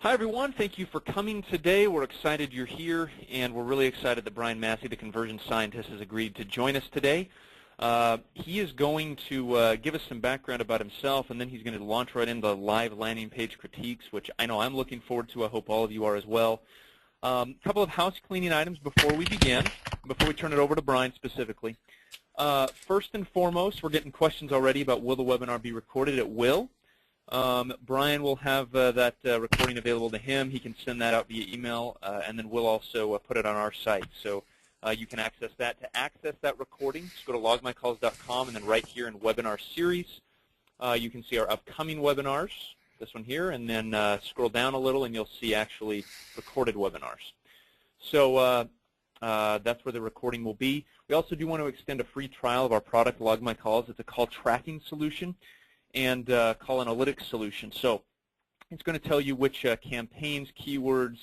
Hi, everyone. Thank you for coming today. We're excited you're here, and we're really excited that Brian Massey, the conversion scientist, has agreed to join us today. He is going to give us some background about himself, and then he's going to launch right into live landing page critiques, which I know I'm looking forward to. I hope all of you are as well. A couple of house cleaning items before we begin, before we turn it over to Brian specifically. First and foremost, we're getting questions already about will the webinar be recorded. It will. Brian will have that recording available to him. He can send that out via email, and then we'll also put it on our site. So you can access that. To access that recording, just go to logmycalls.com, and then right here in Webinar Series, you can see our upcoming webinars, this one here, and then scroll down a little, and you'll see actually recorded webinars. So that's where the recording will be. We also do want to extend a free trial of our product, LogMyCalls. It's a call tracking solution and call analytics solution. So it's going to tell you which campaigns, keywords,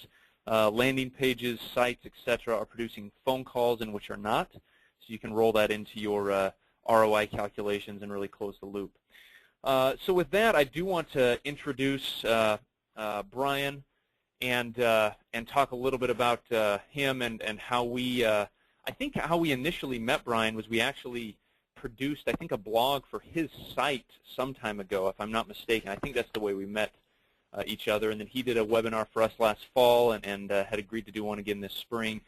landing pages, sites, etc. are producing phone calls and which are not. So you can roll that into your ROI calculations and really close the loop. So with that, I do want to introduce Brian and talk a little bit about him and how we, I think how we initially met Brian was we actually produced, I think, a blog for his site some time ago, if I'm not mistaken. I think that's the way we met each other. And then he did a webinar for us last fall and had agreed to do one again this spring.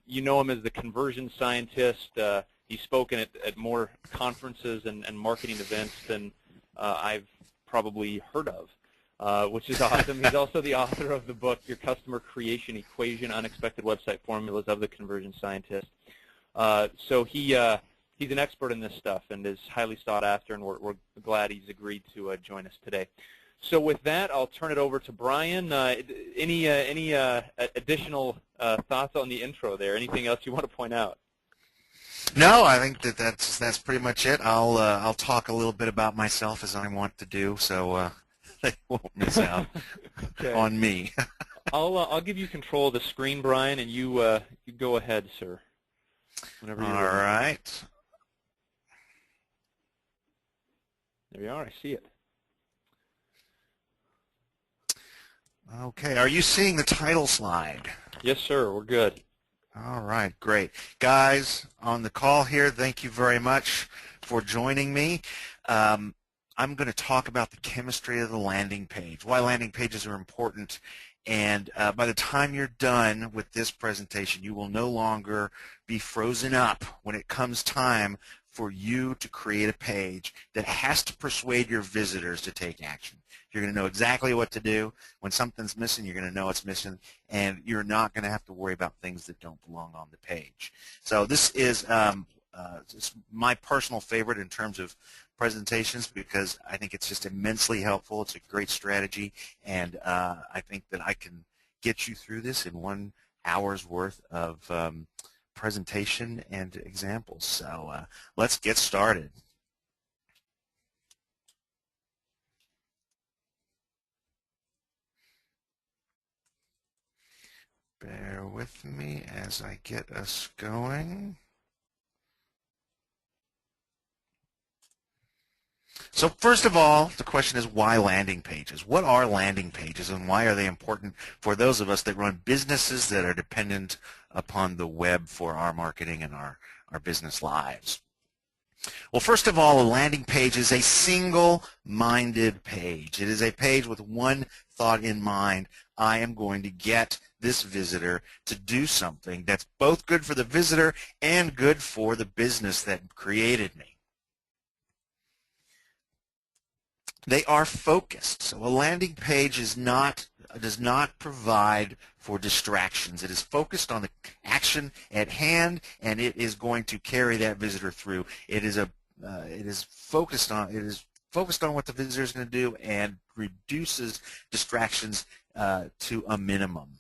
You know him as the conversion scientist. He's spoken at more conferences and marketing events than I've probably heard of, which is awesome. He's also the author of the book, Your Customer Creation Equation, Unexpected Website Formulas of the Conversion Scientist. So he's an expert in this stuff and is highly sought after, and we're glad he's agreed to join us today. So with that, I'll turn it over to Brian. Any additional thoughts on the intro there? Anything else you want to point out? No, I think that's pretty much it. I'll talk a little bit about myself as I want to do, so they won't miss out on me. I'll give you control of the screen, Brian, and you go ahead, sir. Whenever you're ready. All right. There we are. I see it. Okay. Are you seeing the title slide? Yes, sir. We're good. All right. Great. Guys on the call here, thank you very much for joining me. I'm going to talk about the chemistry of the landing page, why landing pages are important, and by the time you're done with this presentation, you will no longer be frozen up when it comes time for you to create a page that has to persuade your visitors to take action. You're going to know exactly what to do. When something's missing, you're going to know it's missing, and you're not going to have to worry about things that don't belong on the page. So this is it's my personal favorite in terms of presentations because I think it's just immensely helpful. It's a great strategy, and I think that I can get you through this in 1 hour's worth of presentation and examples. So let's get started. Bear with me as I get us going. So first of all, the question is why landing pages? What are landing pages and why are they important for those of us that run businesses that are dependent upon the web for our marketing and our business lives? Well, first of all, a landing page is a single-minded page. It is a page with one thought in mind. I am going to get this visitor to do something that's both good for the visitor and good for the business that created me. They are focused. So a landing page does not provide for distractions. It is focused on the action at hand, and it is going to carry that visitor through. It is focused on what the visitor is going to do and reduces distractions to a minimum.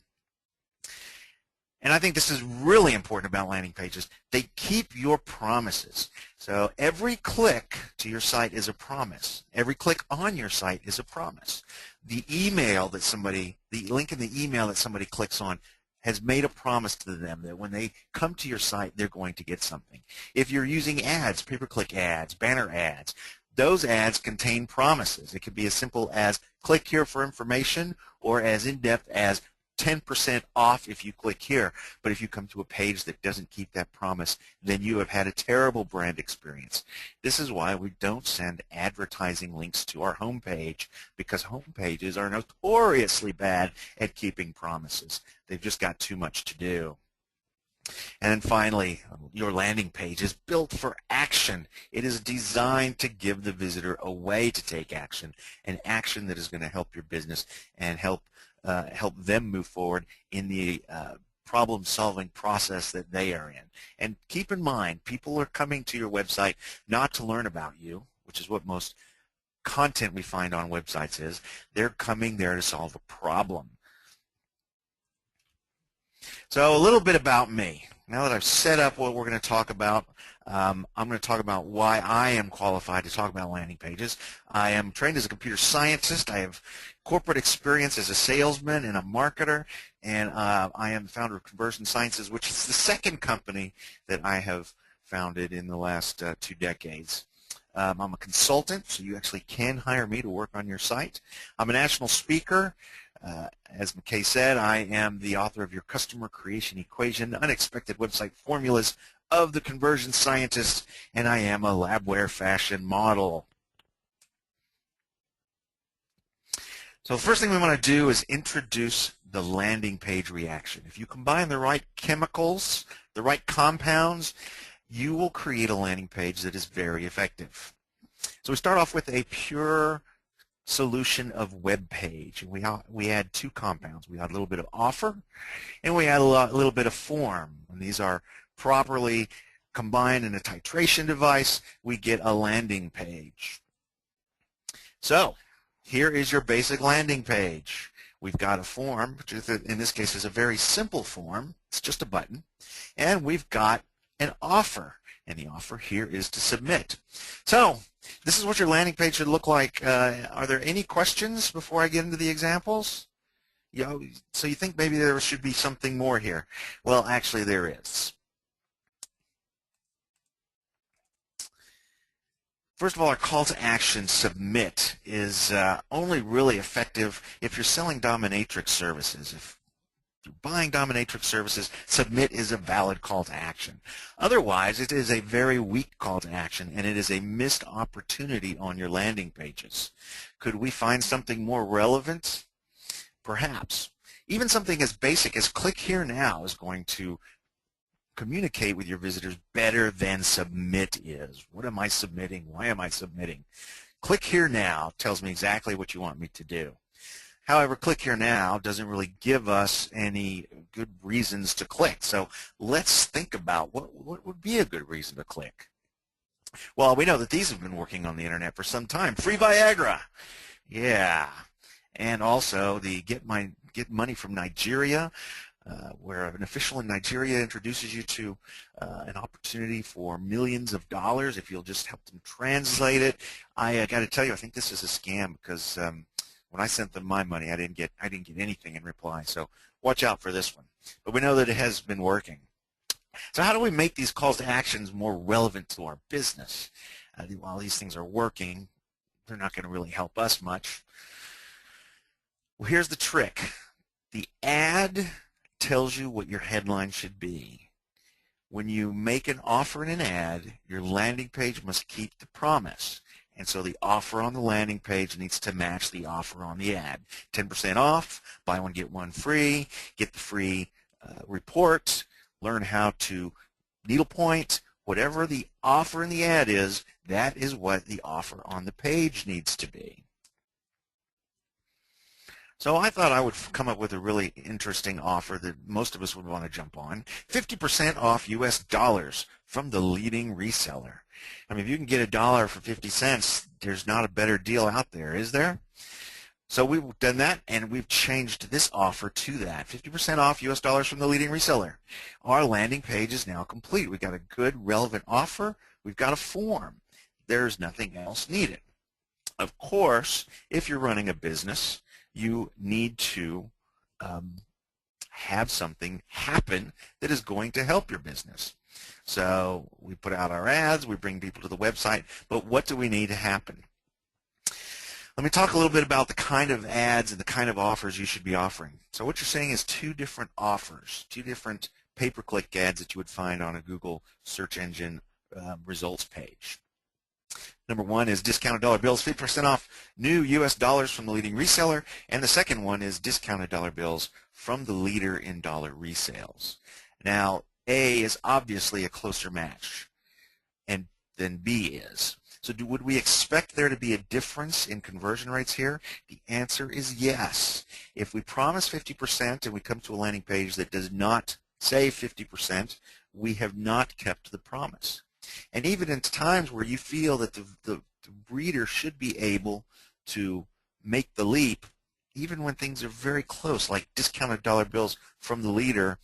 And I think this is really important about landing pages. They keep your promises. So every click to your site is a promise. Every click on your site is a promise. The link in the email that somebody clicks on has made a promise to them that when they come to your site, they're going to get something. If you're using ads, pay-per-click ads, banner ads, those ads contain promises. It could be as simple as click here for information, or as in-depth as 10% off if you click here. But if you come to a page that doesn't keep that promise, then you have had a terrible brand experience. This is why we don't send advertising links to our homepage, because homepages are notoriously bad at keeping promises. They've just got too much to do. And then finally, your landing page is built for action. It is designed to give the visitor a way to take action, an action that is going to help your business and help them move forward in the problem-solving process that they are in. And keep in mind, people are coming to your website not to learn about you, which is what most content we find on websites is. They're coming there to solve a problem. So a little bit about me. Now that I've set up what we're going to talk about, I'm going to talk about why I am qualified to talk about landing pages. I am trained as a computer scientist. I have corporate experience as a salesman and a marketer, and I am the founder of Conversion Sciences, which is the second company that I have founded in the last 2 decades. I'm a consultant, so you actually can hire me to work on your site. I'm a national speaker. As McKay said, I am the author of Your Customer Creation Equation, Unexpected Website Formulas of the Conversion Scientist, and I am a Labware fashion model. So the first thing we want to do is introduce the landing page reaction. If you combine the right chemicals, the right compounds, you will create a landing page that is very effective. So we start off with a pure solution of web page. We add 2 compounds. We add a little bit of offer, and we add a little bit of form. When these are properly combined in a titration device, we get a landing page. So here is your basic landing page. We've got a form, which in this case is a very simple form. It's just a button. And we've got an offer, and the offer here is to submit. So this is what your landing page should look like. Are there any questions before I get into the examples? So you think maybe there should be something more here. Well, actually there is. First of all, our call to action, submit, is only really effective if you're selling dominatrix services. If you're buying dominatrix services, submit is a valid call to action. Otherwise, it is a very weak call to action, and it is a missed opportunity on your landing pages. Could we find something more relevant? Perhaps. Even something as basic as click here now is going to communicate with your visitors better than submit is. What am I submitting? Why am I submitting? Click here now tells me exactly what you want me to do. However, click here now doesn't really give us any good reasons to click. So let's think about what would be a good reason to click. Well, we know that these have been working on the internet for some time. Free Viagra. Yeah. And also the Get Money from Nigeria, where an official in Nigeria introduces you to an opportunity for millions of dollars if you'll just help them translate it. I got to tell you, I think this is a scam, because when I sent them my money, I didn't get anything in reply. So watch out for this one. But we know that it has been working. So how do we make these calls to actions more relevant to our business? While these things are working, they're not going to really help us much. Well, here's the trick. The ad tells you what your headline should be. When you make an offer in an ad, your landing page must keep the promise. And so the offer on the landing page needs to match the offer on the ad. 10% off, buy one, get one free, get the free report, learn how to needlepoint. Whatever the offer in the ad is, that is what the offer on the page needs to be. So I thought I would come up with a really interesting offer that most of us would want to jump on. 50% off US dollars from the leading reseller. I mean, if you can get $1 for 50 cents, there's not a better deal out there, is there? So we've done that, and we've changed this offer to that. 50% off US dollars from the leading reseller. Our landing page is now complete. We've got a good, relevant offer. We've got a form. There's nothing else needed. Of course, if you're running a business, you need to have something happen that is going to help your business. So we put out our ads, we bring people to the website, but what do we need to happen? Let me talk a little bit about the kind of ads and the kind of offers you should be offering. So what you're saying is two different offers, two different pay-per-click ads that you would find on a Google search engine results page. Number one is discounted dollar bills, 50% off new U.S. dollars from the leading reseller, and the second one is discounted dollar bills from the leader in dollar resales. Now, A is obviously a closer match than B is. So would we expect there to be a difference in conversion rates here? The answer is yes. If we promise 50% and we come to a landing page that does not say 50%, we have not kept the promise. And even in times where you feel that the reader should be able to make the leap, even when things are very close, like discounted dollar bills from the leader,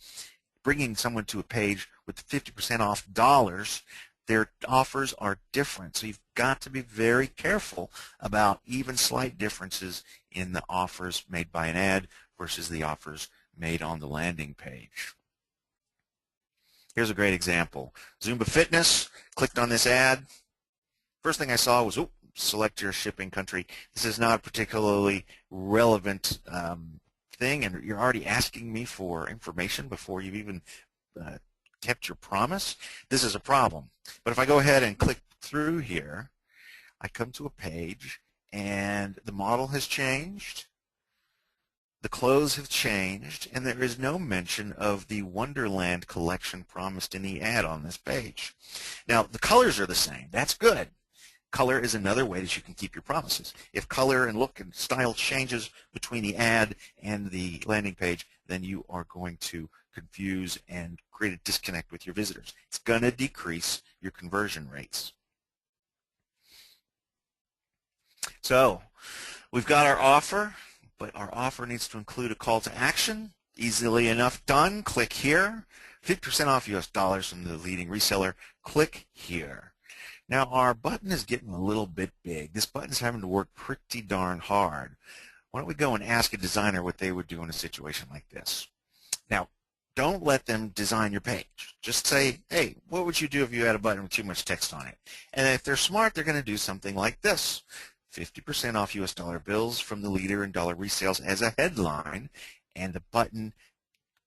bringing someone to a page with 50% off dollars, their offers are different. So you've got to be very careful about even slight differences in the offers made by an ad versus the offers made on the landing page. Here's a great example. Zumba Fitness, clicked on this ad. First thing I saw was, select your shipping country. This is not a particularly relevant thing, and you're already asking me for information before you've even kept your promise. This is a problem. But if I go ahead and click through here, I come to a page, and the model has changed. The clothes have changed, and there is no mention of the Wonderland collection promised in the ad on this page. Now, the colors are the same. That's good. Color is another way that you can keep your promises. If color and look and style changes between the ad and the landing page, then you are going to confuse and create a disconnect with your visitors. It's going to decrease your conversion rates. So, we've got our offer, but our offer needs to include a call to action. Easily enough done. Click here. 50% off U.S. dollars from the leading reseller. Click here. Now our button is getting a little bit big. This button's having to work pretty darn hard. Why don't we go and ask a designer what they would do in a situation like this? Now, don't let them design your page. Just say, hey, what would you do if you had a button with too much text on it? And if they're smart, they're going to do something like this. 50% off U.S. dollar bills from the leader in dollar resales as a headline, and the button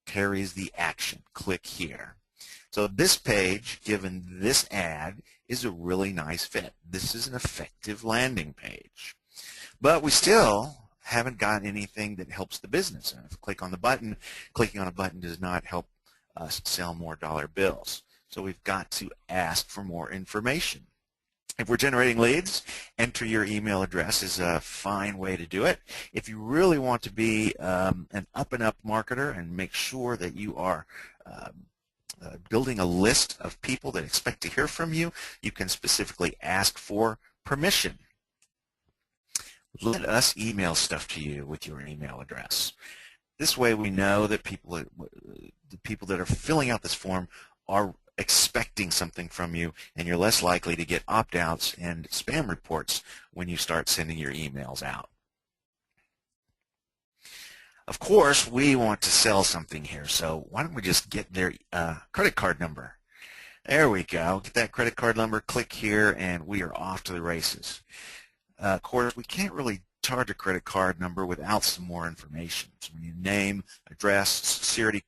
carries the action. Click here. So this page, given this ad, is a really nice fit. This is an effective landing page. But we still haven't got anything that helps the business. And if I click on the button, clicking on a button does not help us sell more dollar bills. So we've got to ask for more information. If we're generating leads, enter your email address is a fine way to do it. If you really want to be an up-and-up marketer and make sure that you are building a list of people that expect to hear from you, you can specifically ask for permission. Let us email stuff to you with your email address. This way we know that the people that are filling out this form are expecting something from you, and you're less likely to get opt-outs and spam reports when you start sending your emails out. Of course, we want to sell something here, so why don't we just get their credit card number. There we go. Get that credit card number, click here, and we are off to the races. Of course, we can't really charge a credit card number without some more information. So we need name, address,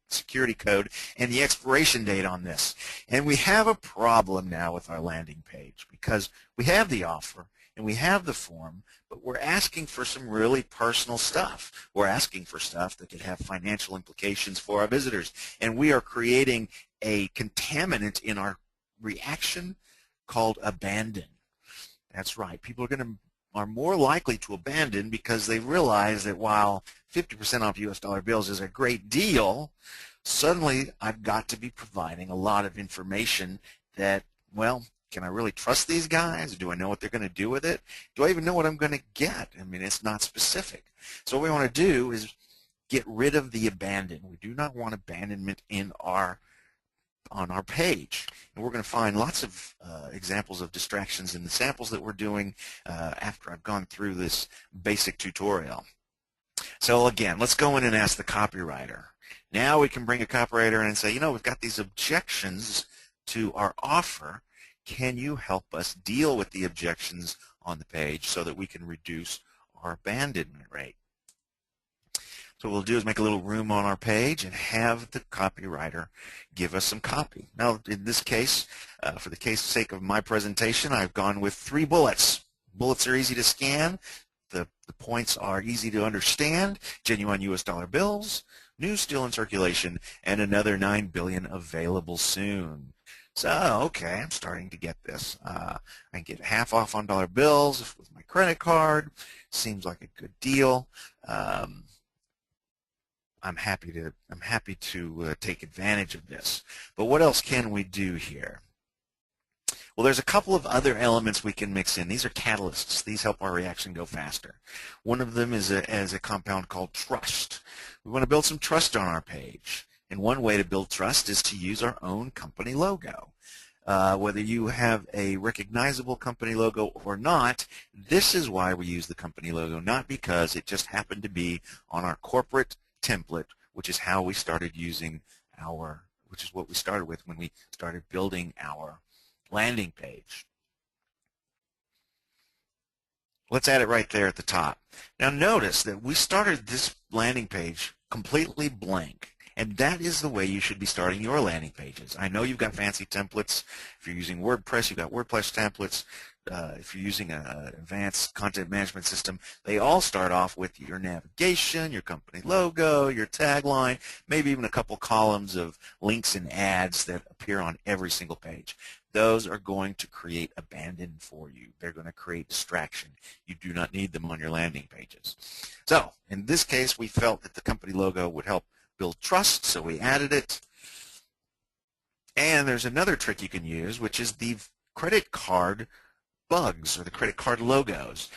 security code, and the expiration date on this. And we have a problem now with our landing page because we have the offer and we have the form, but we're asking for some really personal stuff. We're asking for stuff that could have financial implications for our visitors. And we are creating a contaminant in our reaction called abandon. That's right. People are more likely to abandon because they realize that while 50% off U.S. dollar bills is a great deal, suddenly I've got to be providing a lot of information that, well, can I really trust these guys? Do I know what they're going to do with it? Do I even know what I'm going to get? I mean, it's not specific. So what we want to do is get rid of the abandon. We do not want abandonment on our page. And we're going to find lots of examples of distractions in the samples that we're doing after I've gone through this basic tutorial. So again, let's go in and ask the copywriter. Now we can bring a copywriter in and say, you know, we've got these objections to our offer, can you help us deal with the objections on the page so that we can reduce our abandonment rate? So what we'll do is make a little room on our page and have the copywriter give us some copy. Now, in this case, for the sake of my presentation, I've gone with 3 bullets. Bullets are easy to scan. The points are easy to understand. Genuine U.S. dollar bills, news still in circulation, and another 9 billion available soon. So, okay, I'm starting to get this. I can get half off on dollar bills with my credit card. Seems like a good deal. I'm happy to take advantage of this. But what else can we do here? Well, there's a couple of other elements we can mix in. These are catalysts. These help our reaction go faster. One of them is a compound called trust. We want to build some trust on our page. And one way to build trust is to use our own company logo. Whether you have a recognizable company logo or not, this is why we use the company logo, not because it just happened to be on our corporate template, which is how we started using which is what we started with when we started building our landing page. Let's add it right there at the top. Now notice that we started this landing page completely blank, and that is the way you should be starting your landing pages. I know you've got fancy templates. If you're using WordPress, you've got WordPress templates. If you're using an advanced content management system, they all start off with your navigation, your company logo, your tagline, maybe even a couple columns of links and ads that appear on every single page. Those are going to create abandon for you. They're going to create distraction. You do not need them on your landing pages. So in this case, we felt that the company logo would help build trust, so we added it. And there's another trick you can use, which is the credit card bugs or the credit card logos.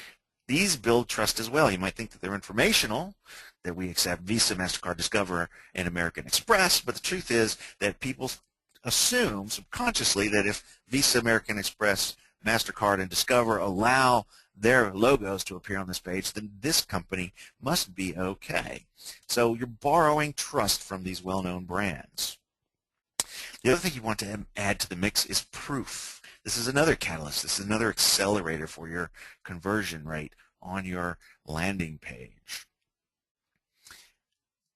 These build trust as well. You might think that they're informational, that we accept Visa, MasterCard, Discover, and American Express, but the truth is that people assume subconsciously that if Visa, American Express, MasterCard, and Discover allow their logos to appear on this page, then this company must be okay. So you're borrowing trust from these well-known brands. The other thing you want to add to the mix is proof. This is another catalyst. This is another accelerator for your conversion rate on your landing page.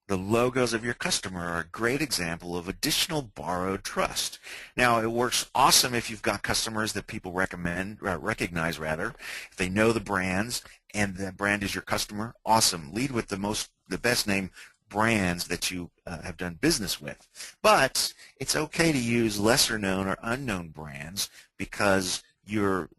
The logos of your customer are a great example of additional borrowed trust. Now, it works awesome if you've got customers that people recognize. If they know the brands and the brand is your customer, awesome. Lead with the best name brands that you have done business with. But it's okay to use lesser known or unknown brands because the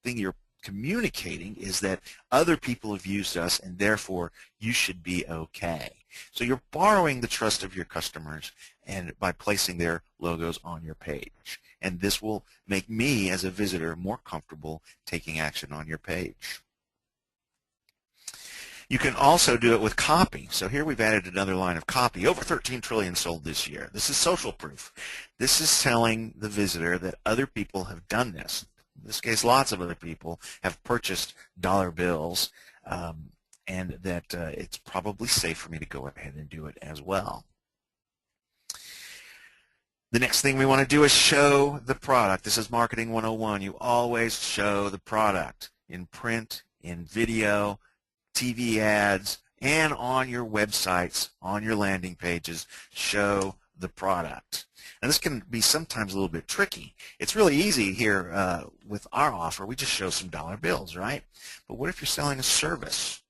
thing you're communicating is that other people have used us and therefore you should be okay. So you're borrowing the trust of your customers and by placing their logos on your page. And this will make me as a visitor more comfortable taking action on your page. You can also do it with copy. So here we've added another line of copy. Over 13 trillion sold this year. This is social proof. This is telling the visitor that other people have done this. In this case, lots of other people have purchased dollar bills and that it's probably safe for me to go ahead and do it as well. The next thing we want to do is show the product. This is Marketing 101. You always show the product in print, in video, TV ads, and on your websites, on your landing pages, show the product. And this can be sometimes a little bit tricky. It's really easy here with our offer. We just show some dollar bills, right? But what if you're selling a service?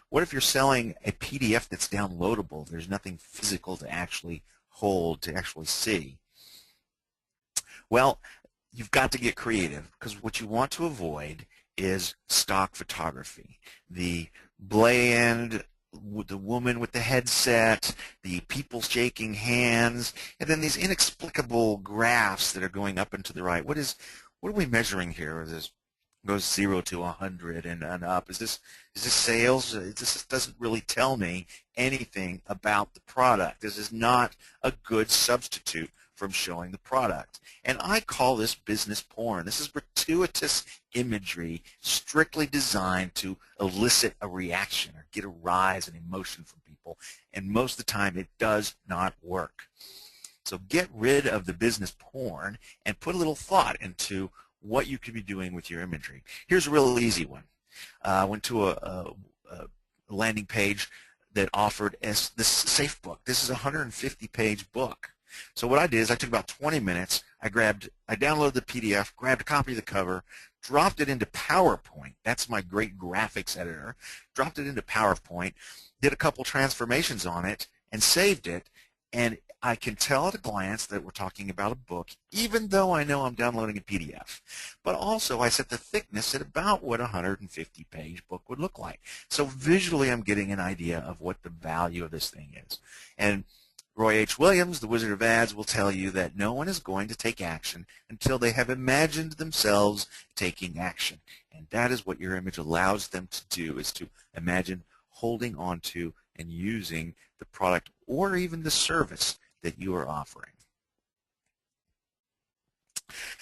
What if you're selling a PDF that's downloadable? There's nothing physical to actually hold, to actually see. Well, you've got to get creative because what you want to avoid is stock photography. The bland, the woman with the headset, the people shaking hands, and then these inexplicable graphs that are going up and to the right. What are we measuring here? This goes 0 to 100 and up. Is this sales? This doesn't really tell me anything about the product. This is not a good substitute from showing the product. And I call this business porn. This is gratuitous imagery strictly designed to elicit a reaction or get a rise in emotion from people. And most of the time it does not work. So get rid of the business porn and put a little thought into what you could be doing with your imagery. Here's a real easy one. I went to a landing page that offered this safe book. This is a 150-page book. So what I did is I took about 20 minutes. I downloaded the PDF, grabbed a copy of the cover, dropped it into PowerPoint. That's my great graphics editor. Dropped it into PowerPoint, did a couple transformations on it, and saved it. And I can tell at a glance that we're talking about a book, even though I know I'm downloading a PDF. But also I set the thickness at about what a 150-page book would look like. So visually I'm getting an idea of what the value of this thing is. And Roy H. Williams, the Wizard of Ads, will tell you that no one is going to take action until they have imagined themselves taking action. And that is what your image allows them to do, is to imagine holding on to and using the product or even the service that you are offering.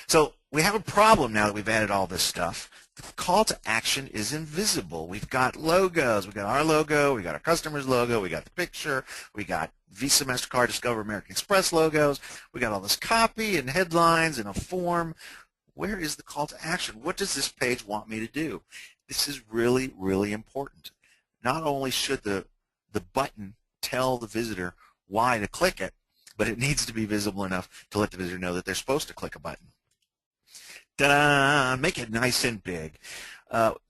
So we have a problem now that we've added all this stuff. The call to action is invisible. We've got logos. We've got our logo. We've got our customer's logo. We got the picture. We got Visa, MasterCard, Discover, American Express logos. We got all this copy and headlines and a form. Where is the call to action? What does this page want me to do? This is really, really important. Not only should the button tell the visitor why to click it, but it needs to be visible enough to let the visitor know that they're supposed to click a button. Ta-da! Make it nice and big.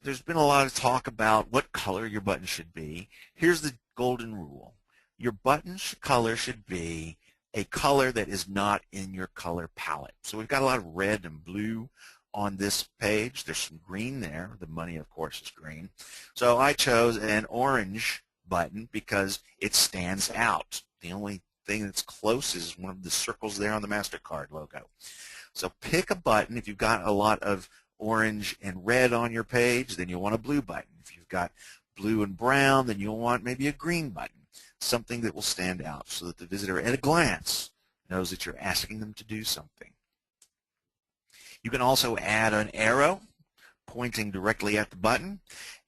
There's been a lot of talk about what color your button should be. Here's the golden rule. Your button color should be a color that is not in your color palette. So we've got a lot of red and blue on this page. There's some green there. The money, of course, is green. So I chose an orange button because it stands out. The only thing that's close is one of the circles there on the MasterCard logo. So pick a button. If you've got a lot of orange and red on your page, then you'll want a blue button. If you've got blue and brown, then you'll want maybe a green button, something that will stand out so that the visitor at a glance knows that you're asking them to do something. You can also add an arrow pointing directly at the button.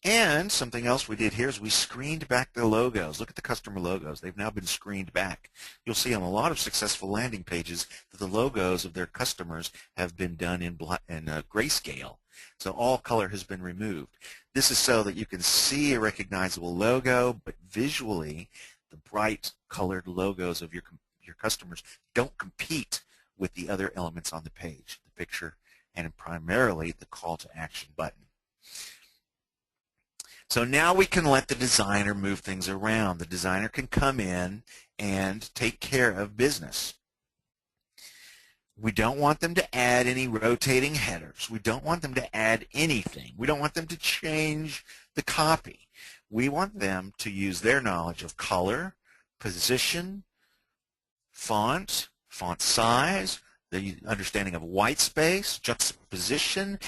And something else we did here is we screened back the logos. Look at the customer logos. They've now been screened back. You'll see on a lot of successful landing pages that the logos of their customers have been done in grayscale. So all color has been removed. This is so that you can see a recognizable logo, but visually the bright colored logos of your customers don't compete with the other elements on the page, the picture, and primarily the call to action button. So now we can let the designer move things around. The designer can come in and take care of business. We don't want them to add any rotating headers. We don't want them to add anything. We don't want them to change the copy. We want them to use their knowledge of color, position, font size, the understanding of white space, juxtaposition.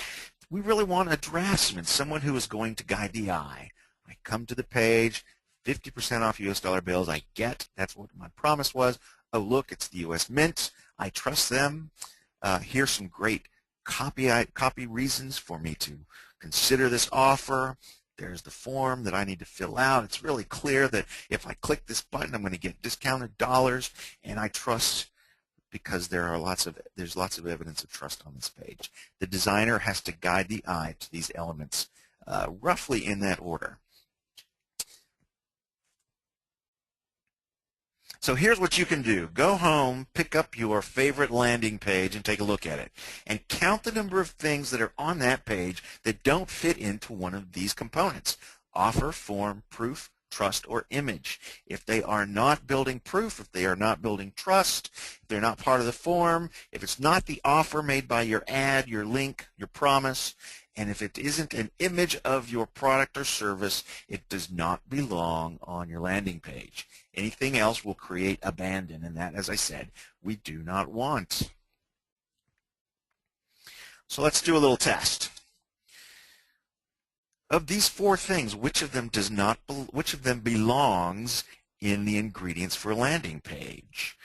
We really want a draftsman, someone who is going to guide the eye. I come to the page, 50% off U.S. dollar bills. I get, that's what my promise was. Oh, look, it's the U.S. Mint. I trust them. Here's some great copy reasons for me to consider this offer. There's the form that I need to fill out. It's really clear that if I click this button, I'm going to get discounted dollars, and I trust because there's lots of evidence of trust on this page. The designer has to guide the eye to these elements roughly in that order. So here's what you can do. Go home, pick up your favorite landing page and take a look at it. And count the number of things that are on that page that don't fit into one of these components: offer, form, proof, trust, or image. If they are not building proof, if they are not building trust, if they're not part of the form, if it's not the offer made by your ad, your link, your promise, and if it isn't an image of your product or service, it does not belong on your landing page. Anything else will create abandon, and that, as I said, we do not want. So let's do a little test. Of these four things, which of them belongs in the ingredients for a landing page?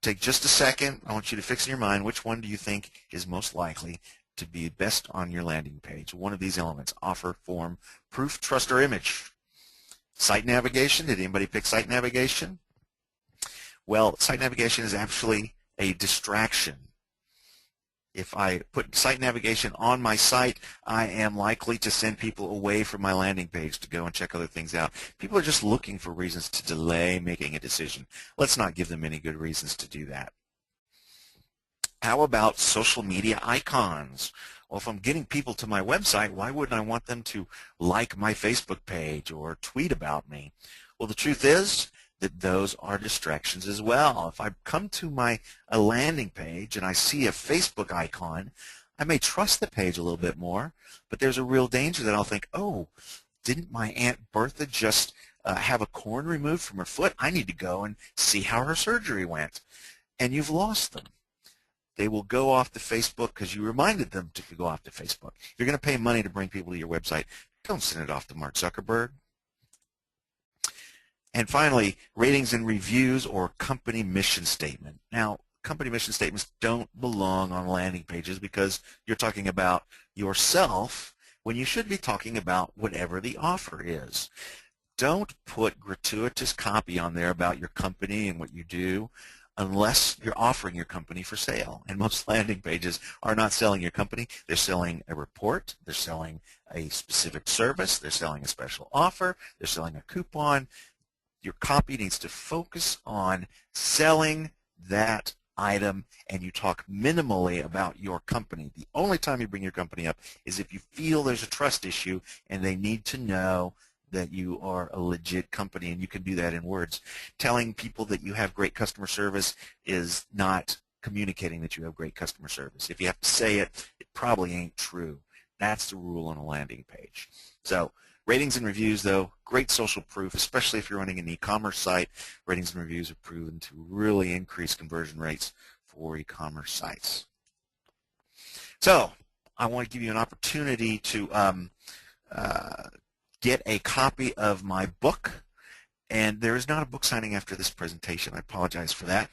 Take just a second. I want you to fix in your mind which one do you think is most likely to be best on your landing page. One of these elements: offer, form, proof, trust, or image. Site navigation. Did anybody pick site navigation? Well, site navigation is actually a distraction. If I put site navigation on my site, I am likely to send people away from my landing page to go and check other things out. People are just looking for reasons to delay making a decision. Let's not give them any good reasons to do that. How about social media icons? Well, if I'm getting people to my website, why wouldn't I want them to like my Facebook page or tweet about me? Well, the truth is that those are distractions as well. If I come to a landing page and I see a Facebook icon, I may trust the page a little bit more, but there's a real danger that I'll think, oh, didn't my Aunt Bertha just have a corn removed from her foot? I need to go and see how her surgery went. And you've lost them. They will go off to Facebook because you reminded them to go off to Facebook. If you're going to pay money to bring people to your website, don't send it off to Mark Zuckerberg. And finally, ratings and reviews or company mission statement. Now, company mission statements don't belong on landing pages because you're talking about yourself when you should be talking about whatever the offer is. Don't put gratuitous copy on there about your company and what you do unless you're offering your company for sale. And most landing pages are not selling your company. They're selling a report. They're selling a specific service. They're selling a special offer. They're selling a coupon. Your copy needs to focus on selling that item, and you talk minimally about your company. The only time you bring your company up is if you feel there's a trust issue and they need to know that you are a legit company, and you can do that in words. Telling people that you have great customer service is not communicating that you have great customer service. If you have to say it, it probably ain't true. That's the rule on a landing page. So ratings and reviews, though, great social proof, especially if you're running an e-commerce site. Ratings and reviews are proven to really increase conversion rates for e-commerce sites. So I want to give you an opportunity to get a copy of my book, and there is not a book signing after this presentation. I apologize for that,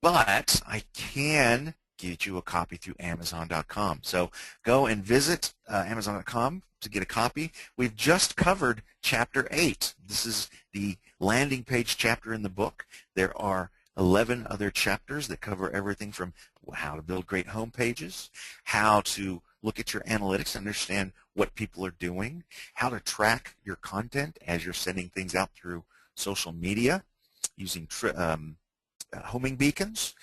but I can get you a copy through Amazon.com. So go and visit Amazon.com to get a copy. We've just covered Chapter 8. This is the landing page chapter in the book. There are 11 other chapters that cover everything from how to build great home pages, how to look at your analytics, understand what people are doing, how to track your content as you're sending things out through social media using homing beacons,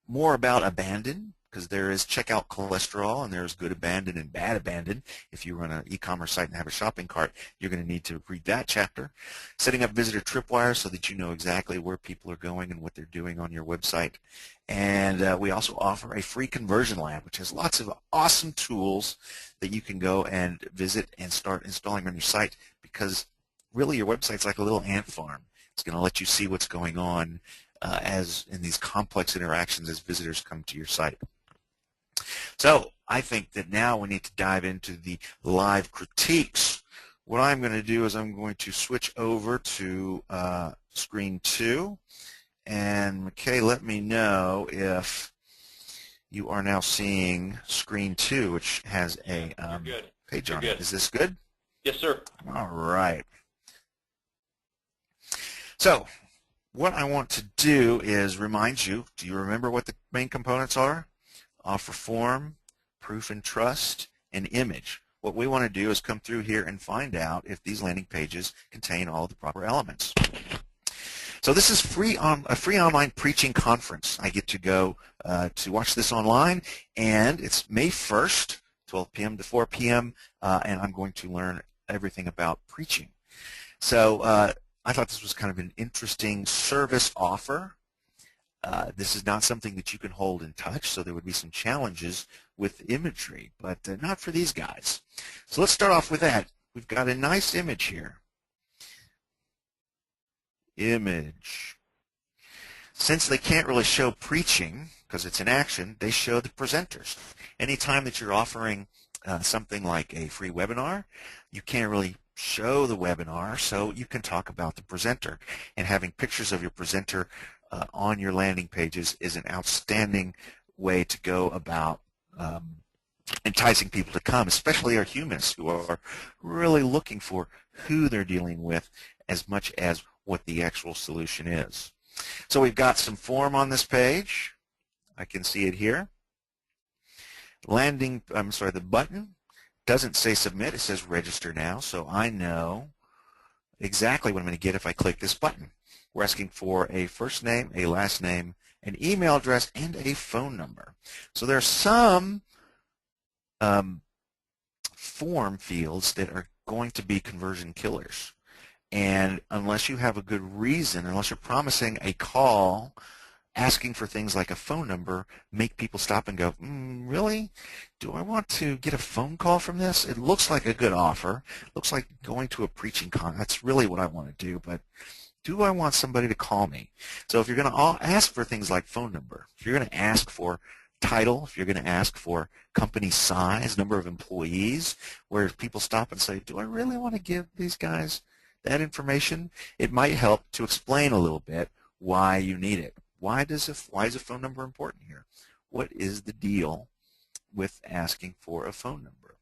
more about abandon, because there is checkout cholesterol and there's good abandon and bad abandon. If you run an e-commerce site and have a shopping cart, you're going to need to read that chapter. Setting up visitor tripwires so that you know exactly where people are going and what they're doing on your website. And we also offer a free conversion lab, which has lots of awesome tools that you can go and visit and start installing on your site, because really your website's like a little ant farm. It's going to let you see what's going on as in these complex interactions as visitors come to your site. So I think that now we need to dive into the live critiques. What I'm going to do is I'm going to switch over to screen 2. And McKay, let me know if you are now seeing screen 2, which has a page on it. Is this good? Yes, sir. All right. So what I want to do is remind you, do you remember what the main components are? Offer form, proof and trust, and image. What we want to do is come through here and find out if these landing pages contain all the proper elements. So this is a free online preaching conference. I get to go to watch this online, and it's May 1st, 12 p.m. to 4 p.m., and I'm going to learn everything about preaching. So I thought this was kind of an interesting service offer. This is not something that you can hold and touch, so there would be some challenges with imagery, but not for these guys. So let's start off with that. We've got a nice image here. Image. Since they can't really show preaching because it's an action, they show the presenters. Anytime that you're offering something like a free webinar, you can't really show the webinar, so you can talk about the presenter. And having pictures of your presenter on your landing pages is an outstanding way to go about enticing people to come, especially our humans who are really looking for who they're dealing with as much as what the actual solution is. So we've got some form on this page. I can see it here. The button doesn't say submit, it says register now, so I know exactly what I'm going to get if I click this button. We're asking for a first name, a last name, an email address, and a phone number. So there are some form fields that are going to be conversion killers. And unless you have a good reason, unless you're promising a call, asking for things like a phone number, make people stop and go, really? Do I want to get a phone call from this? It looks like a good offer. It looks like going to a preaching con. That's really what I want to do, but do I want somebody to call me? So if you're going to ask for things like phone number, if you're going to ask for title, if you're going to ask for company size, number of employees, where people stop and say, do I really want to give these guys that information? It might help to explain a little bit why you need it. Why is a phone number important here? What is the deal with asking for a phone number?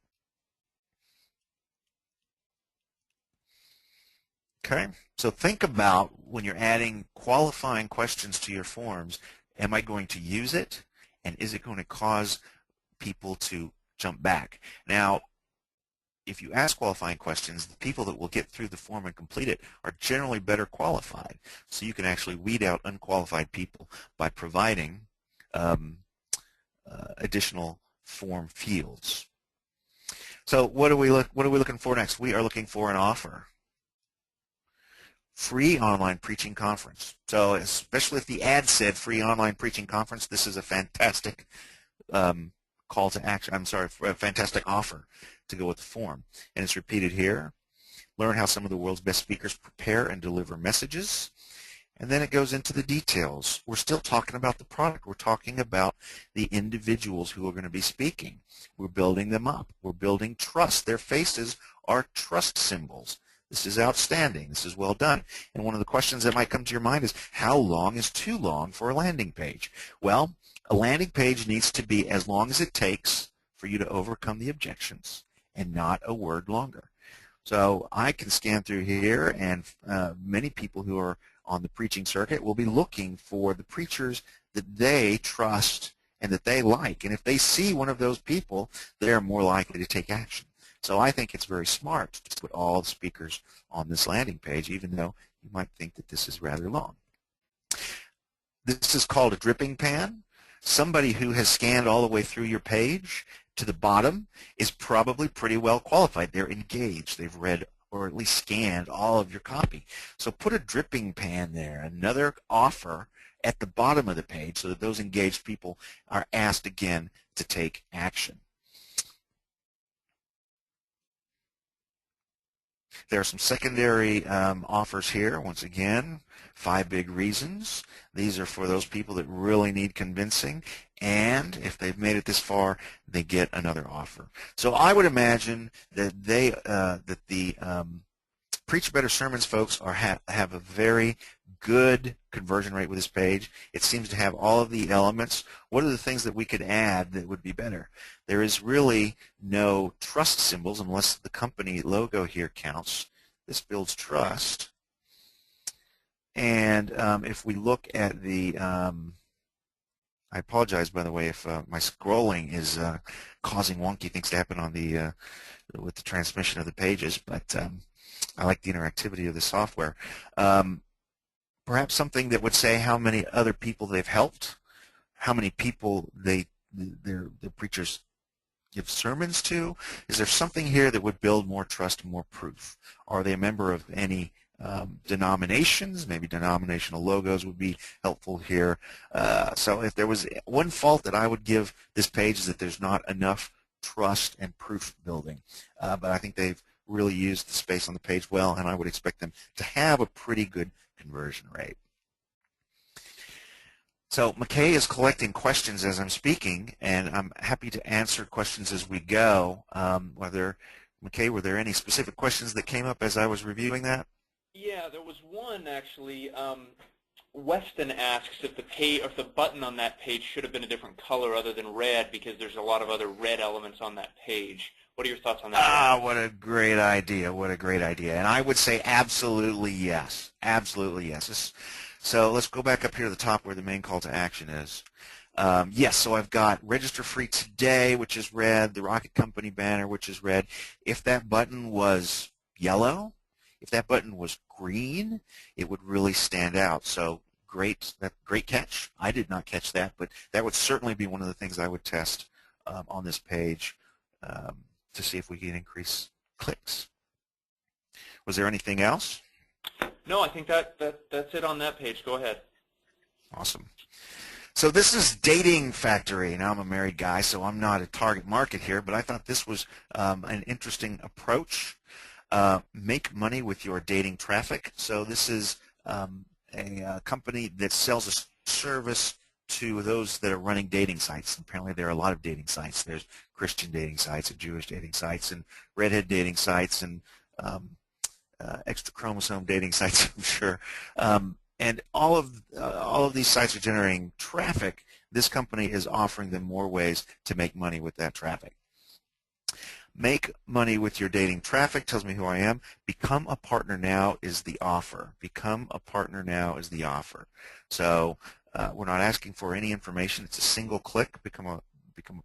Okay, so think about when you're adding qualifying questions to your forms, am I going to use it, and is it going to cause people to jump back? Now, if you ask qualifying questions, the people that will get through the form and complete it are generally better qualified. So you can actually weed out unqualified people by providing additional form fields. So what are we looking for next? We are looking for an offer. Free online preaching conference. So especially if the ad said free online preaching conference, this is a fantastic call to action. I'm sorry, a fantastic offer to go with the form. And it's repeated here. Learn how some of the world's best speakers prepare and deliver messages. And then it goes into the details. We're still talking about the product. We're talking about the individuals who are going to be speaking. We're building them up. We're building trust. Their faces are trust symbols. This is outstanding. This is well done. And one of the questions that might come to your mind is, how long is too long for a landing page? Well, a landing page needs to be as long as it takes for you to overcome the objections and not a word longer. So I can scan through here, and many people who are on the preaching circuit will be looking for the preachers that they trust and that they like. And if they see one of those people, they're more likely to take action. So I think it's very smart to put all the speakers on this landing page, even though you might think that this is rather long. This is called a dripping pan. Somebody who has scanned all the way through your page to the bottom is probably pretty well qualified. They're engaged. They've read or at least scanned all of your copy. So put a dripping pan there, another offer at the bottom of the page so that those engaged people are asked again to take action. There are some secondary offers here. Once again, 5 big reasons. These are for those people that really need convincing, and if they've made it this far, they get another offer. So I would imagine that the Preach Better Sermons folks have a very good conversion rate with this page. It seems to have all of the elements. What are the things that we could add that would be better? There is really no trust symbols unless the company logo here counts. This builds trust. And if we look at the, I apologize, by the way, if my scrolling is causing wonky things to happen on the with the transmission of the pages, but I like the interactivity of the software. Perhaps something that would say how many other people they've helped, how many people their preachers give sermons to. Is there something here that would build more trust and more proof? Are they a member of any denominations? Maybe denominational logos would be helpful here. So if there was one fault that I would give this page is that there's not enough trust and proof building. But I think they've really used the space on the page well, and I would expect them to have a pretty good conversion rate. So McKay is collecting questions as I'm speaking, and I'm happy to answer questions as we go. McKay, were there any specific questions that came up as I was reviewing that? Yeah, there was one actually. Weston asks if the button on that page should have been a different color other than red, because there's a lot of other red elements on that page. What are your thoughts on that? Ah, what a great idea. What a great idea. And I would say absolutely yes. Absolutely yes. So let's go back up here to the top where the main call to action is. Yes, so I've got register free today, which is red, the Rocket Company banner, which is red. If that button was yellow, if that button was green, it would really stand out. So great catch. I did not catch that, but that would certainly be one of the things I would test on this page to see if we can increase clicks. Was there anything else? No, I think that's it on that page. Go ahead. Awesome. So this is Dating Factory. Now I'm a married guy, so I'm not a target market here, but I thought this was an interesting approach. Make money with your dating traffic. So this is a company that sells a service to those that are running dating sites. Apparently there are a lot of dating sites. There's Christian dating sites and Jewish dating sites and redhead dating sites and extra chromosome dating sites, I'm sure. And all of these sites are generating traffic. This company is offering them more ways to make money with that traffic. Make money with your dating traffic tells me who I am. Become a partner now is the offer. Become a partner now is the offer. So we're not asking for any information. It's a single click. Become a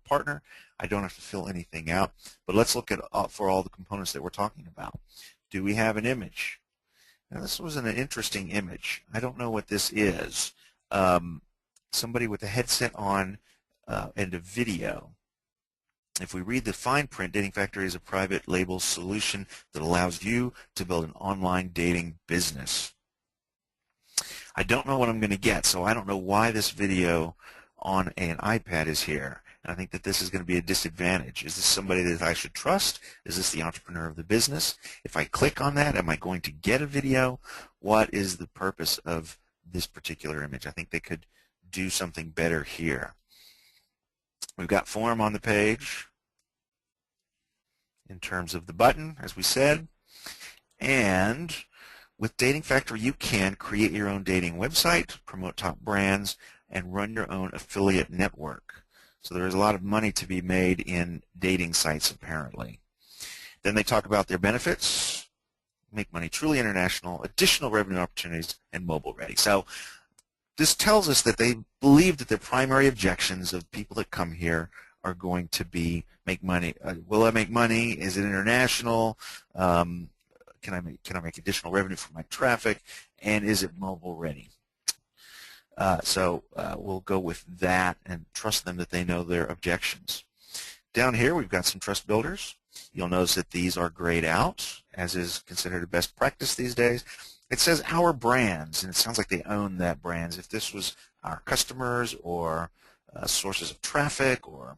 partner. I don't have to fill anything out. But let's look at for all the components that we're talking about. Do we have an image? Now this was an interesting image. I don't know what this is. Somebody with a headset on and a video. If we read the fine print, Dating Factory is a private label solution that allows you to build an online dating business. I don't know what I'm going to get, so I don't know why this video on an iPad is here. And I think that this is going to be a disadvantage. Is this somebody that I should trust? Is this the entrepreneur of the business? If I click on that, am I going to get a video? What is the purpose of this particular image? I think they could do something better here. We've got form on the page in terms of the button, as we said. And with Dating Factory, you can create your own dating website, promote top brands, and run your own affiliate network. So there is a lot of money to be made in dating sites, apparently. Then they talk about their benefits, make money truly international, additional revenue opportunities, and mobile ready. So this tells us that they believe that their primary objections of people that come here are going to be make money. Will I make money? Is it international? Can I make additional revenue from my traffic? And is it mobile ready? So we'll go with that and trust them that they know their objections. Down here we've got some trust builders. You'll notice that these are grayed out, as is considered a best practice these days. It says our brands, and it sounds like they own that brands. If this was our customers or sources of traffic, or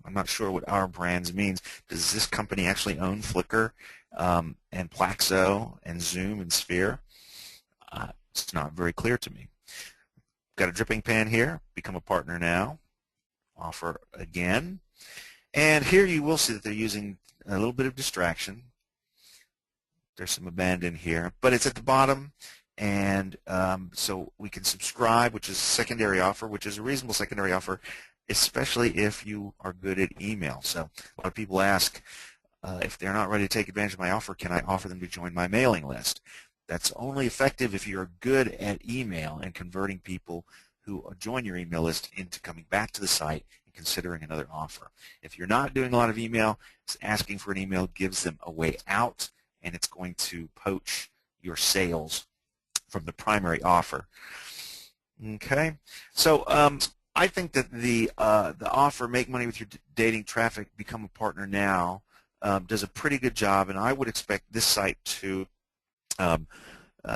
I'm not sure what our brands means. Does this company actually own Flickr and Plaxo and Zoom and Sphere? It's not very clear to me. Got a dripping pan here. Become a partner now. Offer again. And here you will see that they're using a little bit of distraction. There's some abandon here, but it's at the bottom, and so we can subscribe, which is a secondary offer, which is a reasonable secondary offer, especially if you are good at email. So a lot of people ask if they're not ready to take advantage of my offer, can I offer them to join my mailing list? That's only effective if you're good at email and converting people who join your email list into coming back to the site and considering another offer. If you're not doing a lot of email, asking for an email gives them a way out, and it's going to poach your sales from the primary offer. Okay, so I think that the offer, make money with your dating traffic, become a partner now, does a pretty good job, and I would expect this site to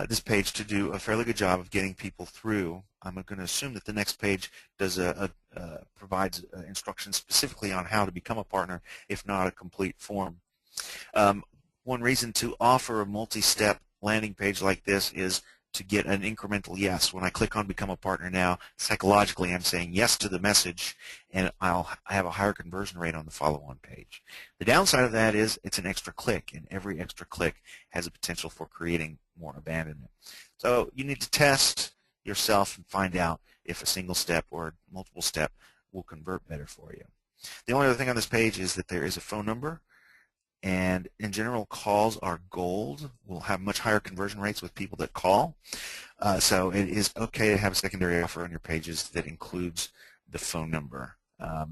this page to do a fairly good job of getting people through. I'm going to assume that the next page does provides instructions specifically on how to become a partner, if not a complete form. One reason to offer a multi-step landing page like this is to get an incremental yes. When I click on Become a Partner Now, psychologically I'm saying yes to the message, and I have a higher conversion rate on the follow-on page. The downside of that is it's an extra click, and every extra click has a potential for creating more abandonment. So you need to test yourself and find out if a single step or multiple step will convert better for you. The only other thing on this page is that there is a phone number And in general, calls are gold. We'll have much higher conversion rates with people that call. So it is okay to have a secondary offer on your pages that includes the phone number. I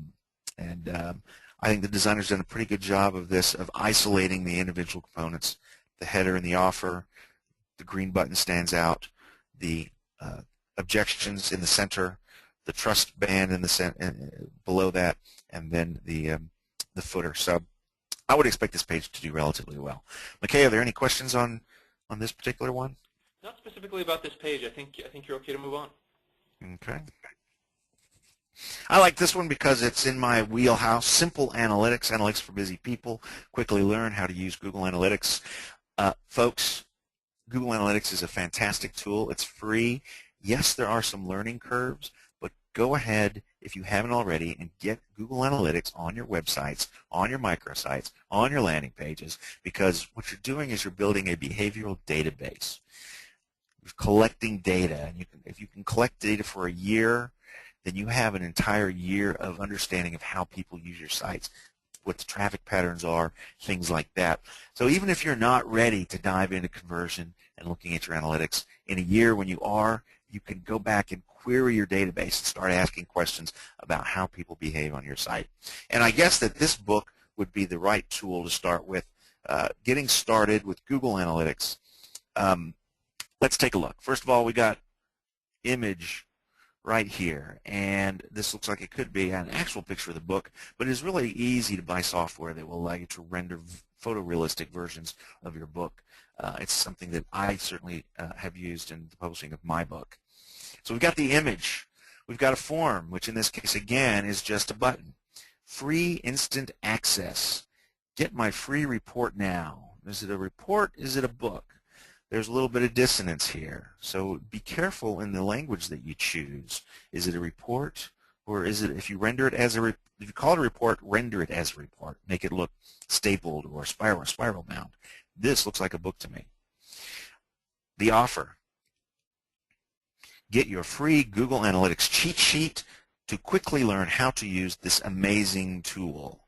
think the designer's done a pretty good job of this, of isolating the individual components, the header and the offer. The green button stands out, the objections in the center, the trust band in the below that, and then the footer. So I would expect this page to do relatively well. McKay, are there any questions on this particular one? Not specifically about this page. I think you're okay to move on. Okay. I like this one because it's in my wheelhouse. Simple analytics, analytics for busy people. Quickly learn how to use Google Analytics. Folks, Google Analytics is a fantastic tool. It's free. Yes, there are some learning curves, but go ahead, if you haven't already, and get Google Analytics on your websites, on your microsites, on your landing pages, because what you're doing is you're building a behavioral database. You're collecting data, and if you can collect data for a year, then you have an entire year of understanding of how people use your sites, what the traffic patterns are, things like that. So even if you're not ready to dive into conversion and looking at your analytics, in a year when you are, you can go back and query your database and start asking questions about how people behave on your site. And I guess that this book would be the right tool to start with. Getting started with Google Analytics. Let's take a look. First of all, we got image right here, and this looks like it could be an actual picture of the book, but it's really easy to buy software that will allow you to render photorealistic versions of your book. It's something that I certainly have used in the publishing of my book. So we've got the image. We've got a form, which in this case, again, is just a button. Free instant access. Get my free report now. Is it a report? Is it a book? There's a little bit of dissonance here. So be careful in the language that you choose. Is it a report, or is it, if you render it as if you call it a report, render it as a report. Make it look stapled or spiral bound. This looks like a book to me. The offer. Get your free Google Analytics cheat sheet to quickly learn how to use this amazing tool.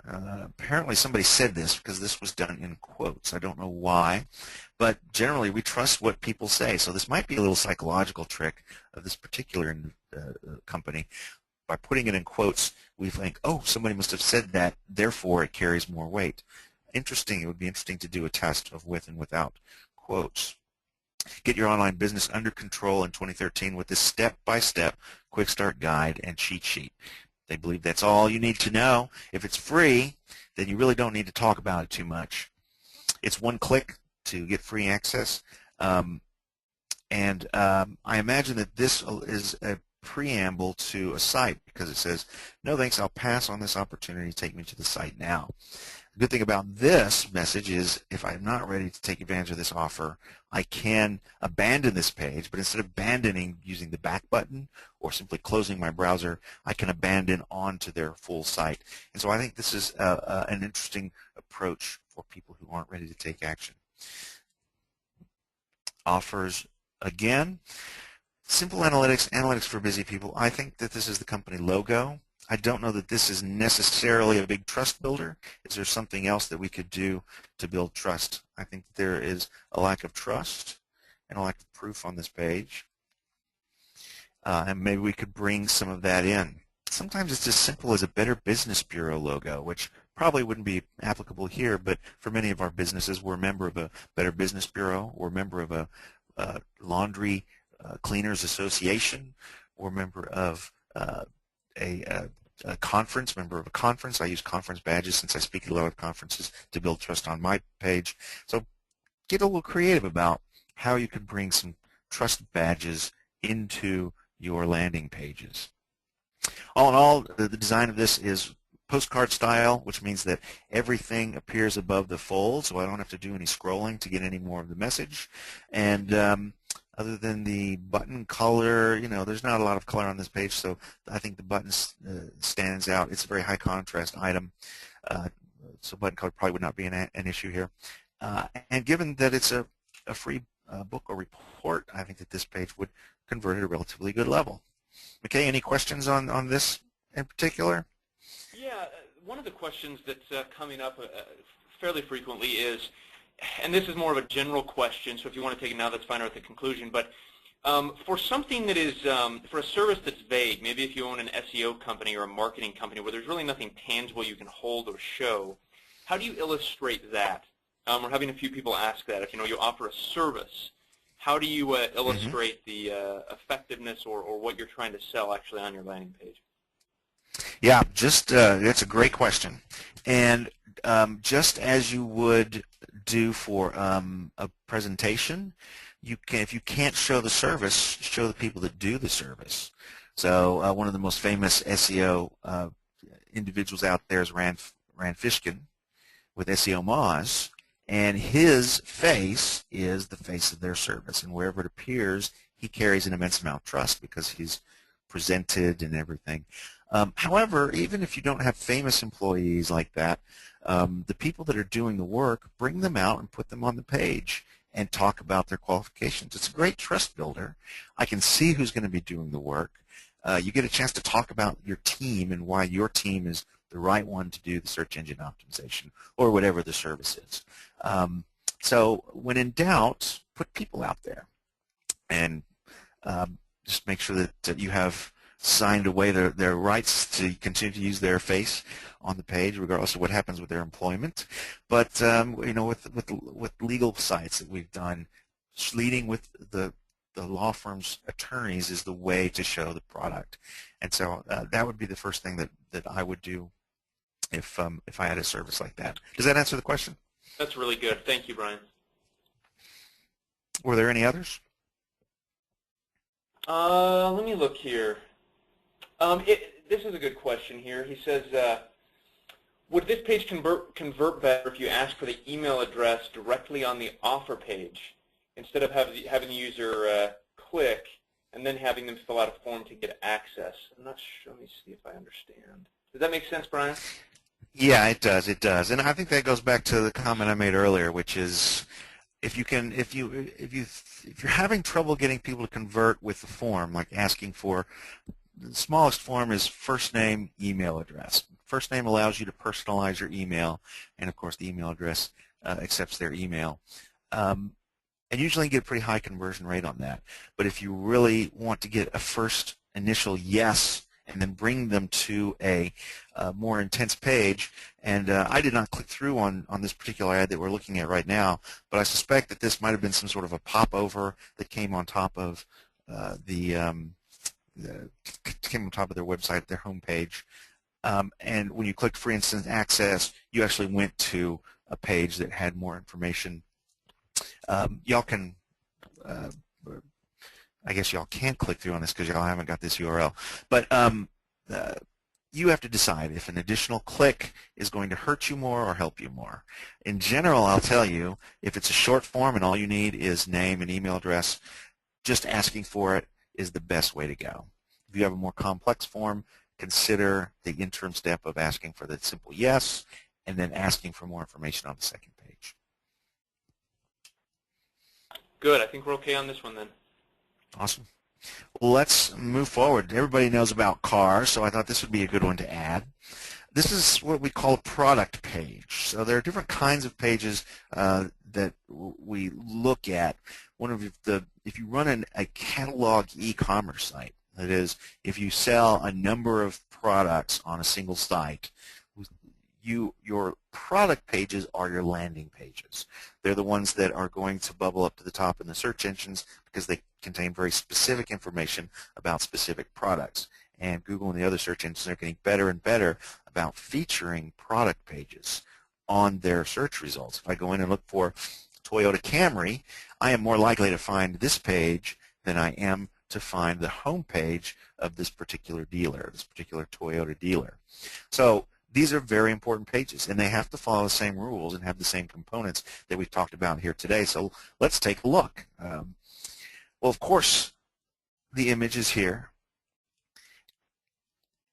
Apparently somebody said this because this was done in quotes. I don't know why, but generally we trust what people say. So this might be a little psychological trick of this particular company. By putting it in quotes, we think, oh, somebody must have said that, therefore it carries more weight. Interesting. It would be interesting to do a test of with and without quotes. Get your online business under control in 2013 with this step-by-step quick start guide and cheat sheet. They believe that's all you need to know. If it's free, then you really don't need to talk about it too much. It's one click to get free access. I imagine that this is a preamble to a site because it says, no thanks, I'll pass on this opportunity. Take me to the site now. The good thing about this message is if I'm not ready to take advantage of this offer, I can abandon this page, but instead of abandoning using the back button or simply closing my browser, I can abandon onto their full site. And so I think this is an interesting approach for people who aren't ready to take action. Offers again. Simple Analytics, analytics for busy people. I think that this is the company logo. I don't know that this is necessarily a big trust builder. Is there something else that we could do to build trust? I think there is a lack of trust and a lack of proof on this page. And maybe we could bring some of that in. Sometimes it's as simple as a Better Business Bureau logo, which probably wouldn't be applicable here, but for many of our businesses, we're a member of a Better Business Bureau, we're a member of a Laundry Cleaners Association, we're a member of a conference, member of a conference. I use conference badges since I speak at a lot of conferences to build trust on my page. So get a little creative about how you could bring some trust badges into your landing pages. All in all, the design of this is postcard style, which means that everything appears above the fold, so I don't have to do any scrolling to get any more of the message. And other than the button color, you know, there's not a lot of color on this page, so I think the button stands out. It's a very high contrast item, so button color probably would not be an issue here. And given that it's a free book or report, I think that this page would convert at a relatively good level. McKay, any questions on this in particular? Yeah, one of the questions that's coming up fairly frequently is, and this is more of a general question, so if you want to take it now, that's fine, or at the conclusion, but for something that is, for a service that's vague, maybe if you own an SEO company or a marketing company where there's really nothing tangible you can hold or show, how do you illustrate that? We're having a few people ask that. If you offer a service, how do you illustrate the effectiveness or what you're trying to sell actually on your landing page? Yeah, that's a great question. And just as you would do for a presentation, if you can't show the service, show the people that do the service. So one of the most famous SEO individuals out there is Rand Fishkin with SEO Moz, and his face is the face of their service, and wherever it appears, he carries an immense amount of trust because he's presented and everything. However, even if you don't have famous employees like that, the people that are doing the work, bring them out and put them on the page and talk about their qualifications. It's a great trust builder. I can see who's going to be doing the work. You get a chance to talk about your team and why your team is the right one to do the search engine optimization or whatever the service is. So when in doubt, put people out there and just make sure that you have signed away their rights to continue to use their face on the page, regardless of what happens with their employment. But with legal sites that we've done, leading with the law firm's attorneys is the way to show the product. And so that would be the first thing that I would do if I had a service like that. Does that answer the question? That's really good. Thank you, Brian. Were there any others? Let me look here. This is a good question here. He says, would this page convert better if you ask for the email address directly on the offer page instead of having the user click and then having them fill out a form to get access? I'm not sure. Let me see if I understand. Does that make sense, Brian? Yeah, it does. It does, and I think that goes back to the comment I made earlier, which is if you're having trouble getting people to convert with the form, like asking for the smallest form is first name, email address. First name allows you to personalize your email, and of course the email address accepts their email. And usually you get a pretty high conversion rate on that. But if you really want to get a first initial yes and then bring them to a more intense page, and I did not click through on this particular ad that we're looking at right now, but I suspect that this might have been some sort of a popover that came on top of came on top of their website, their homepage. And when you clicked for instant access, you actually went to a page that had more information. Y'all can, I guess y'all can't click through on this because y'all haven't got this URL. But you have to decide if an additional click is going to hurt you more or help you more. In general, I'll tell you, if it's a short form and all you need is name and email address, just asking for it is the best way to go. If you have a more complex form, consider the interim step of asking for the simple yes and then asking for more information on the second page. Good. I think we're okay on this one then. Awesome. Well, let's move forward. Everybody knows about cars, so I thought this would be a good one to add. This is what we call a product page. So there are different kinds of pages that we look at. If you run a catalog e-commerce site, that is, if you sell a number of products on a single site, your product pages are your landing pages. They're the ones that are going to bubble up to the top in the search engines because they contain very specific information about specific products. And Google and the other search engines are getting better and better about featuring product pages on their search results. If I go in and look for Toyota Camry, I am more likely to find this page than I am to find the home page of this particular dealer, this particular Toyota dealer. So these are very important pages, and they have to follow the same rules and have the same components that we've talked about here today. So let's take a look. Well, of course, the image is here,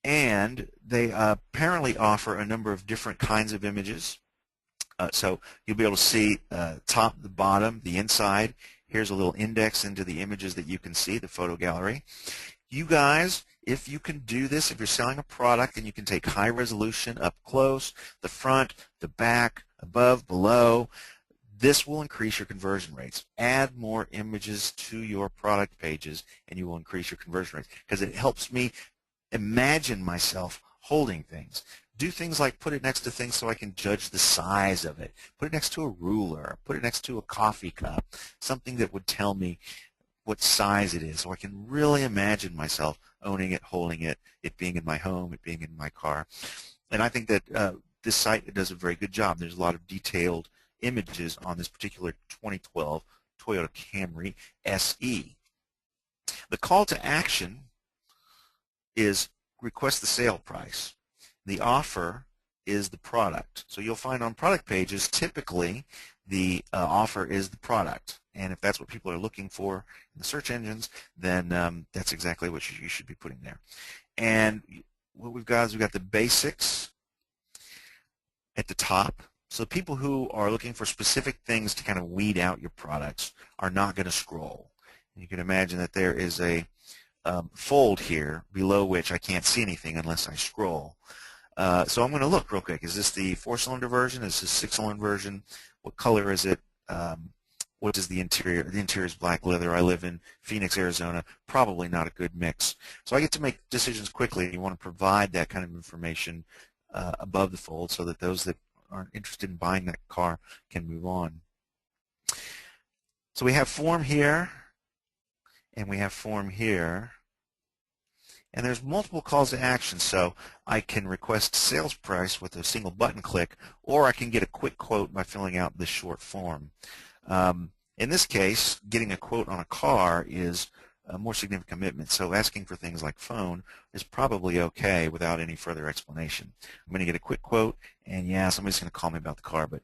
and they apparently offer a number of different kinds of images. So you'll be able to see top, the bottom, the inside. Here's a little index into the images that you can see, the photo gallery. You guys, if you can do this, if you're selling a product and you can take high resolution up close, the front, the back, above, below. This will increase your conversion rates. Add more images to your product pages and you will increase your conversion rates because it helps me imagine myself holding things. Do things like put it next to things so I can judge the size of it. Put it next to a ruler. Put it next to a coffee cup. Something that would tell me what size it is so I can really imagine myself owning it, holding it, it being in my home, it being in my car. And I think that this site does a very good job. There's a lot of detailed images on this particular 2012 Toyota Camry SE. The call to action is request the sale price. The offer is the product. So you'll find on product pages typically the offer is the product. And if that's what people are looking for in the search engines, then that's exactly what you should be putting there. And what we've got is we've got the basics at the top. So people who are looking for specific things to kind of weed out your products are not going to scroll. You can imagine that there is a fold here below which I can't see anything unless I scroll. So I'm going to look real quick. Is this the 4-cylinder version? Is this 6-cylinder version? What color is it? What is the interior? The interior is black leather. I live in Phoenix, Arizona. Probably not a good mix. So I get to make decisions quickly. You want to provide that kind of information above the fold so that those that aren't interested in buying that car can move on. So we have form here, and we have form here. And there's multiple calls to action, so I can request sales price with a single button click, or I can get a quick quote by filling out this short form. In this case, getting a quote on a car is a more significant commitment, so asking for things like phone is probably okay without any further explanation. I'm going to get a quick quote, and yeah, somebody's going to call me about the car, but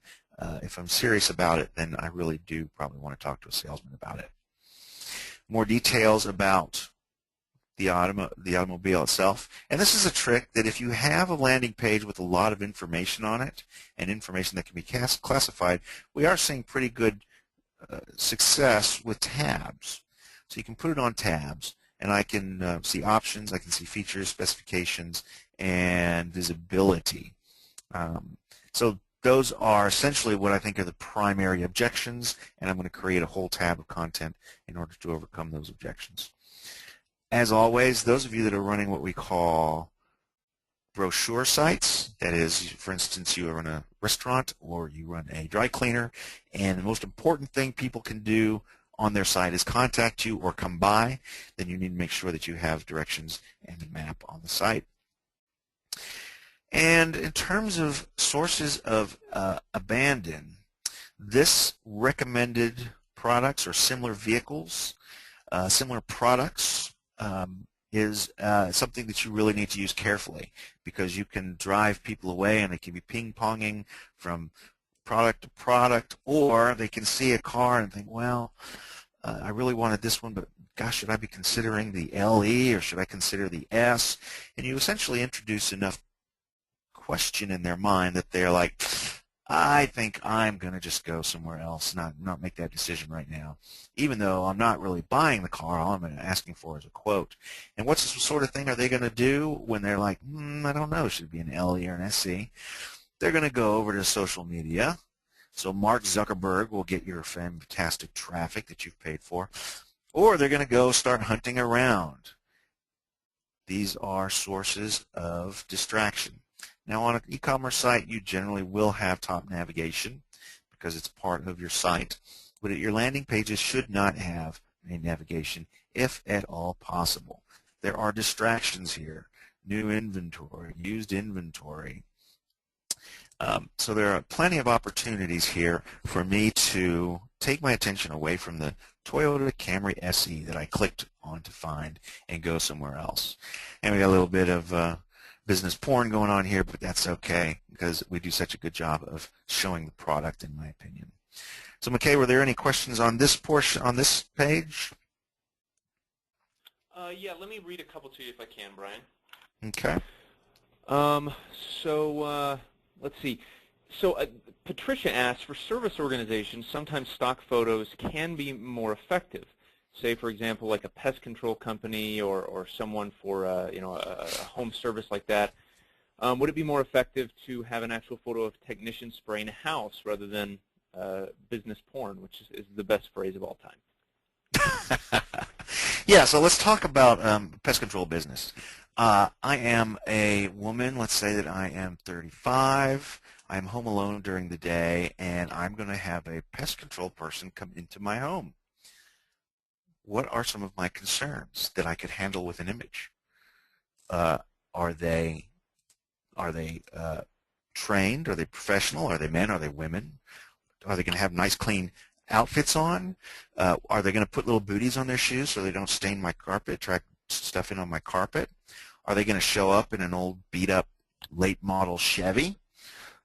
if I'm serious about it, then I really do probably want to talk to a salesman about it. More details about the automobile itself. And this is a trick that if you have a landing page with a lot of information on it and information that can be classified, we are seeing pretty good success with tabs. So you can put it on tabs, and I can see options, I can see features, specifications, and visibility. So those are essentially what I think are the primary objections, and I'm going to create a whole tab of content in order to overcome those objections. As always, those of you that are running what we call brochure sites, that is, for instance, you run a restaurant or you run a dry cleaner, and the most important thing people can do on their site is contact you or come by, then you need to make sure that you have directions and a map on the site. And in terms of sources of abandon, this recommended products or similar vehicles, similar products, is something that you really need to use carefully, because you can drive people away and they can be ping-ponging from product to product, or they can see a car and think, well, I really wanted this one, but gosh, should I be considering the LE or should I consider the S? And you essentially introduce enough question in their mind that they're like, I think I'm going to just go somewhere else, not make that decision right now, even though I'm not really buying the car. All I'm asking for is a quote. And what's the sort of thing are they going to do when they're like, I don't know, should it be an LE or an SC? They're going to go over to social media. So Mark Zuckerberg will get your fantastic traffic that you've paid for, or they're going to go start hunting around. These are sources of distraction. Now, on an e-commerce site, you generally will have top navigation because it's part of your site, but your landing pages should not have any navigation, if at all possible. There are distractions here: new inventory, used inventory. So there are plenty of opportunities here for me to take my attention away from the Toyota Camry SE that I clicked on to find and go somewhere else. And we got a little bit of business porn going on here, but that's okay because we do such a good job of showing the product, in my opinion. So, McKay, were there any questions on this portion, on this page? Yeah, let me read a couple to you if I can, Brian. Okay. Let's see. So Patricia asks, for service organizations, sometimes stock photos can be more effective. Say, for example, like a pest control company or someone for a home service like that. would it be more effective to have an actual photo of technicians spraying a house rather than business porn, which is the best phrase of all time? Yeah, so let's talk about pest control business. I am a woman. Let's say that I am 35. I'm home alone during the day, and I'm going to have a pest control person come into my home. What are some of my concerns that I could handle with an image? Are they trained? Are they professional? Are they men? Are they women? Are they going to have nice, clean outfits on? Are they going to put little booties on their shoes so they don't stain my carpet, track stuff in on my carpet? Are they going to show up in an old beat-up late model Chevy?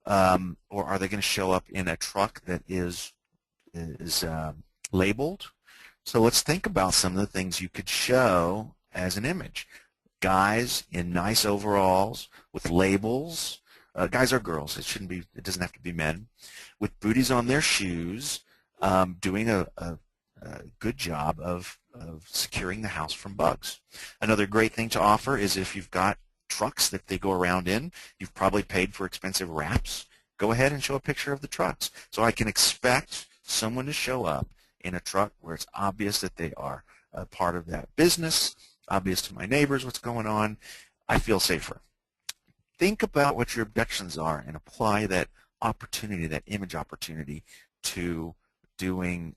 Or are they going to show up in a truck that is labeled? So let's think about some of the things you could show as an image. Guys in nice overalls with labels. Guys or girls. It doesn't have to be men. With booties on their shoes, doing a good job of securing the house from bugs. Another great thing to offer is if you've got trucks that they go around in, you've probably paid for expensive wraps, go ahead and show a picture of the trucks. So I can expect someone to show up in a truck where it's obvious that they are a part of that business, obvious to my neighbors what's going on. I feel safer. Think about what your objections are and apply that opportunity, that image opportunity, to doing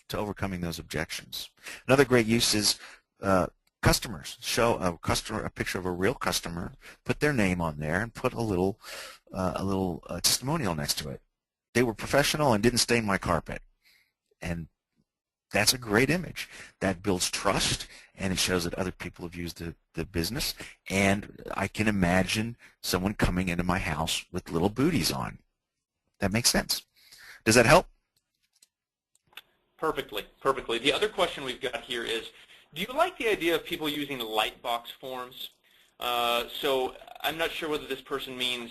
to overcoming those objections. Another great use is customers. Show a picture of a real customer, put their name on there, and put a little testimonial next to it. They were professional and didn't stain my carpet, and that's a great image. That builds trust, and it shows that other people have used the business. And I can imagine someone coming into my house with little booties on. That makes sense. Does that help? Perfectly, perfectly. The other question we've got here is, do you like the idea of people using lightbox forms? So I'm not sure whether this person means,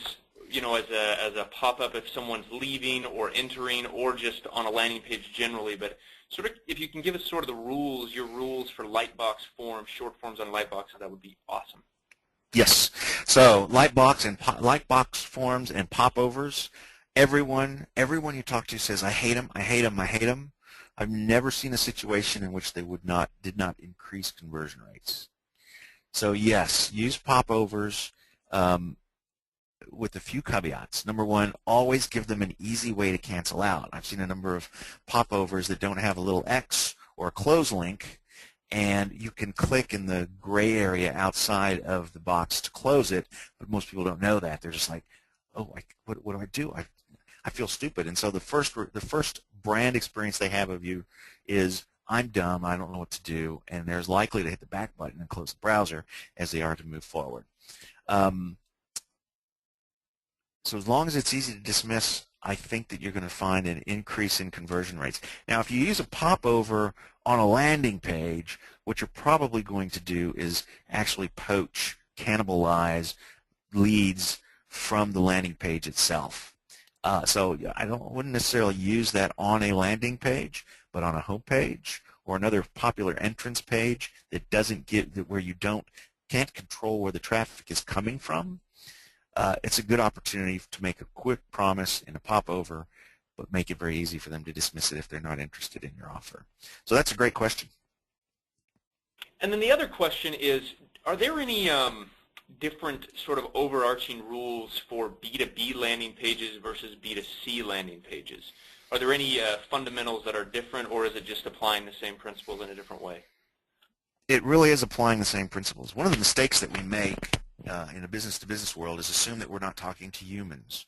as a pop-up if someone's leaving or entering, or just on a landing page generally. But sort of, if you can give us sort of the rules, your rules for lightbox forms, short forms on lightboxes, that would be awesome. Yes. So lightbox forms and popovers. Everyone you talk to says, I hate them, I hate them, I hate them. I've never seen a situation in which they did not increase conversion rates. So yes, use popovers with a few caveats. Number one, always give them an easy way to cancel out. I've seen a number of popovers that don't have a little X or a close link, and you can click in the gray area outside of the box to close it, but most people don't know that. They're just like, oh, what do I do? I feel stupid. And so the first brand experience they have of you is, I'm dumb, I don't know what to do, and they're as likely to hit the back button and close the browser as they are to move forward. So as long as it's easy to dismiss, I think that you're going to find an increase in conversion rates. Now, if you use a popover on a landing page, what you're probably going to do is actually poach, cannibalize leads from the landing page itself. So I wouldn't necessarily use that on a landing page, but on a home page or another popular entrance page that where you can't control where the traffic is coming from. It's a good opportunity to make a quick promise in a popover, but make it very easy for them to dismiss it if they're not interested in your offer. So that's a great question. And then the other question is, are there any different sort of overarching rules for B2B landing pages versus B2C landing pages? Are there any fundamentals that are different, or is it just applying the same principles in a different way? It really is applying the same principles. One of the mistakes that we make in a business-to-business world is assume that we're not talking to humans.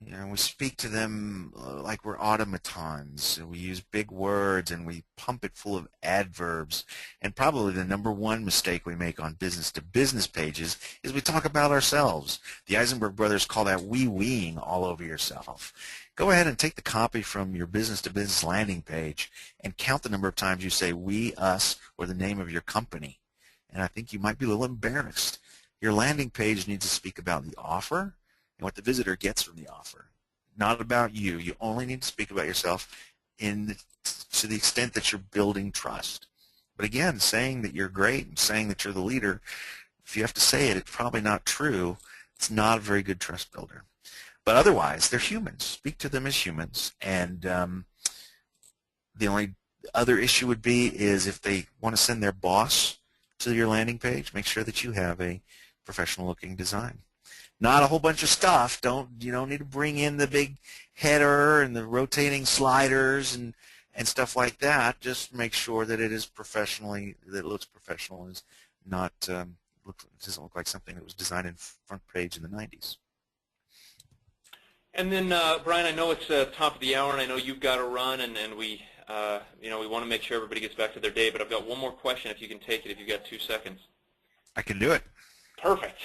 We speak to them like we're automatons. We use big words and we pump it full of adverbs. And probably the number one mistake we make on business-to-business pages is we talk about ourselves. The Eisenberg brothers call that wee-weeing all over yourself. Go ahead and take the copy from your business-to-business landing page and count the number of times you say we, us, or the name of your company. And I think you might be a little embarrassed. Your landing page needs to speak about the offer and what the visitor gets from the offer, not about you. You only need to speak about yourself to the extent that you're building trust. But again, saying that you're great and saying that you're the leader, if you have to say it, it's probably not true. It's not a very good trust builder. But otherwise, they're humans. Speak to them as humans. And the only other issue would be is if they want to send their boss to your landing page, make sure that you have a professional-looking design. Not a whole bunch of stuff. You don't need to bring in the big header and the rotating sliders and stuff like that. Just make sure that it is that it looks professional and is not doesn't look like something that was designed in front page in the 90s. And then, Brian, I know it's top of the hour, and I know you've got to run, and we, we want to make sure everybody gets back to their day. But I've got one more question, if you can take it, if you've got 2 seconds. I can do it. Perfect.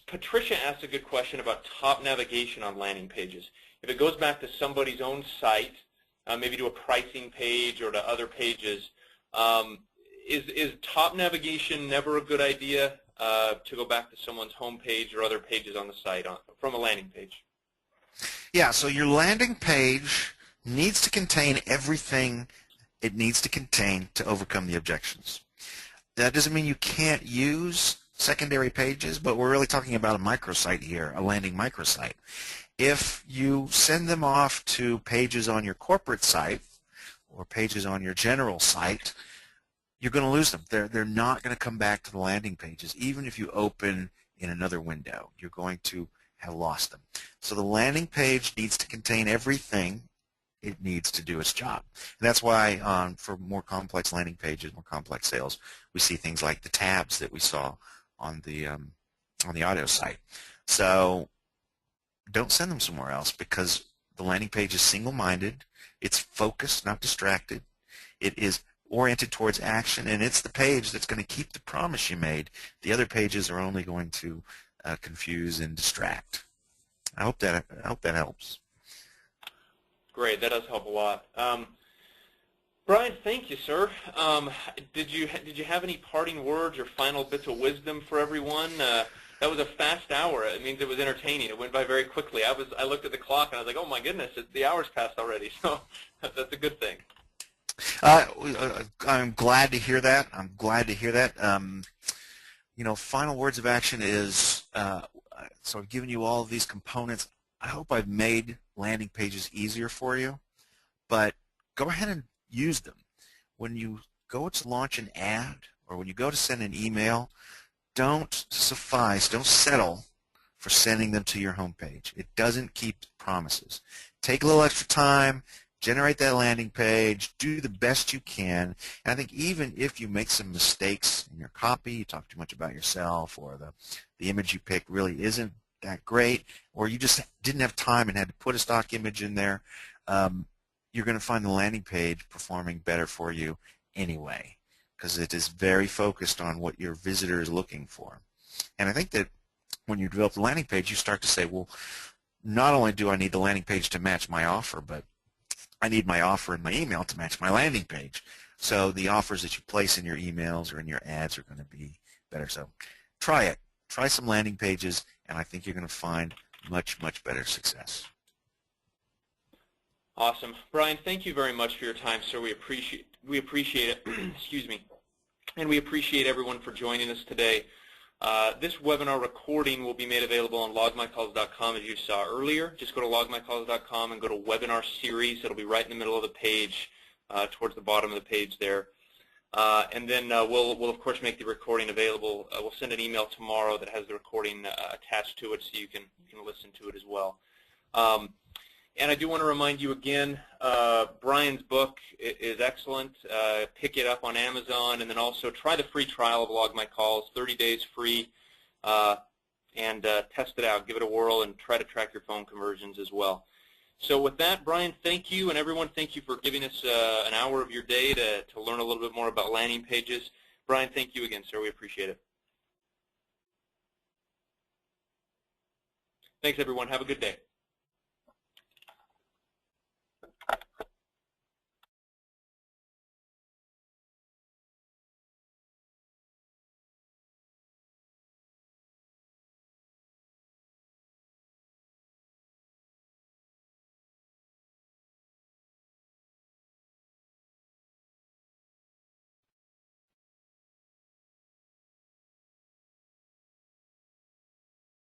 Patricia asked a good question about top navigation on landing pages. If it goes back to somebody's own site, maybe to a pricing page or to other pages, is top navigation never a good idea to go back to someone's home page or other pages on the site from a landing page? Yeah, so your landing page needs to contain everything it needs to contain to overcome the objections. That doesn't mean you can't use secondary pages, but we're really talking about a microsite here, a landing microsite. If you send them off to pages on your corporate site or pages on your general site, you're going to lose them. They're not going to come back to the landing pages. Even if you open in another window, you're going to have lost them. So the landing page needs to contain everything it needs to do its job. And that's why for more complex landing pages, more complex sales, we see things like the tabs that we saw on the audio site. So don't send them somewhere else, because the landing page is single-minded. It's focused, not distracted. It is oriented towards action, and it's the page that's going to keep the promise you made. The other pages are only going to confuse and distract. I hope that helps. Great, that does help a lot. Brian, thank you, sir. Did you have any parting words or final bits of wisdom for everyone? That was a fast hour. It means it was entertaining. It went by very quickly. I looked at the clock and I was like, oh my goodness, the hour's passed already. So that's a good thing. I'm glad to hear that. Final words of action is, so I've given you all of these components. I hope I've made landing pages easier for you, but go ahead and use them. When you go to launch an ad or when you go to send an email, don't settle for sending them to your homepage. It doesn't keep promises. Take a little extra time, generate that landing page, do the best you can, and I think even if you make some mistakes in your copy, you talk too much about yourself, or the image you picked really isn't that great, or you just didn't have time and had to put a stock image in there, you're going to find the landing page performing better for you anyway, because it is very focused on what your visitor is looking for. And I think that when you develop the landing page, you start to say, well, not only do I need the landing page to match my offer, but I need my offer in my email to match my landing page. So the offers that you place in your emails or in your ads are going to be better. So try it. Try some landing pages, and I think you're going to find much, much better success. Awesome. Brian, thank you very much for your time, sir. We appreciate it. Excuse me. And we appreciate everyone for joining us today. This webinar recording will be made available on logmycalls.com, as you saw earlier. Just go to logmycalls.com and go to Webinar Series. It'll be right in the middle of the page, towards the bottom of the page there. And then we'll of course make the recording available. We'll send an email tomorrow that has the recording attached to it, so you can listen to it as well. And I do want to remind you again, Brian's book is excellent. Pick it up on Amazon, and then also try the free trial of Log My Calls, 30 days free, and test it out. Give it a whirl and try to track your phone conversions as well. So with that, Brian, thank you, and everyone, thank you for giving us an hour of your day to learn a little bit more about landing pages. Brian, thank you again, sir. We appreciate it. Thanks, everyone. Have a good day.